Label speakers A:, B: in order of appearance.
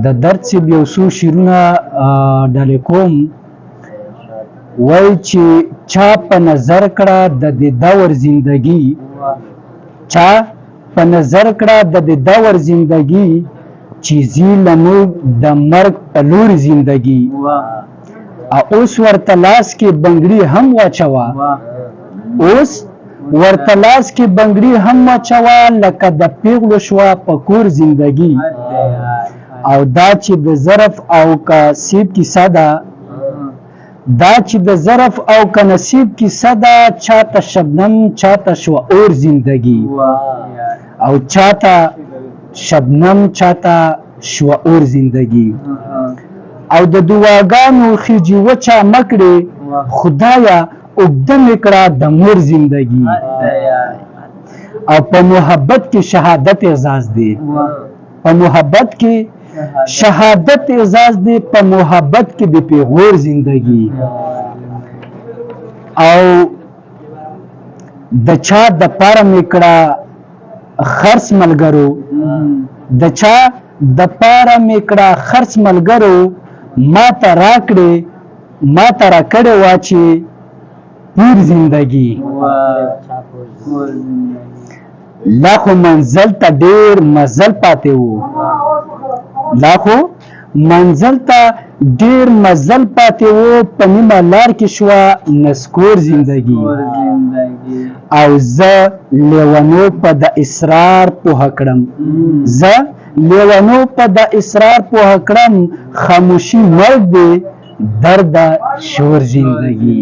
A: د درد صاحب یو څو شعرونه ډالې کوم. وایي چې چا په نظر کړه د دې دور زندګي، چا په نظر کړه د دې دور زندګي، چې زی لموږ د مرګ په لور زندګي. اوس ورته لاس کې بنګړي هم واچوه، اوس ورته لاس کې بنګړي هم واچوه، لکه د پیغلو شوه په کور زندګي. او دا چې د ظرف او که نصیب کیسه ده، دا چې د ظرف او که نصیب کیسه ده، چاته شبنم چاته شوه اور زندګي، او چاته شبنم چاته شوه اور زندګي. او د دعاګانو خیجی وچا مکړې، خدایا اوږده مې کړه د مور زندګي. او په محبت کې شهادت اعزاز دی، په محبت کې شهادت اعزاز دی، په محبت کې د پیغور زندگی. او د چا د پاره میکړه خرڅ ملګرو، د چا د پاره میکړه خرڅ ملګرو، ما ته راکړې ما ته راکړې وا چې پور زندگی. لا خو منزل ته ډېر مزل پاتې وو، لا خو منزل ته ډېر مزل پاتې وو، په نیمه لار کې شوه نسکور زندگی. او زه لیونو په د اصرار پوهه کړم، زه لیونو په د اصرار پوهه کړم، خاموشي مرګ دی درد شور زندگی.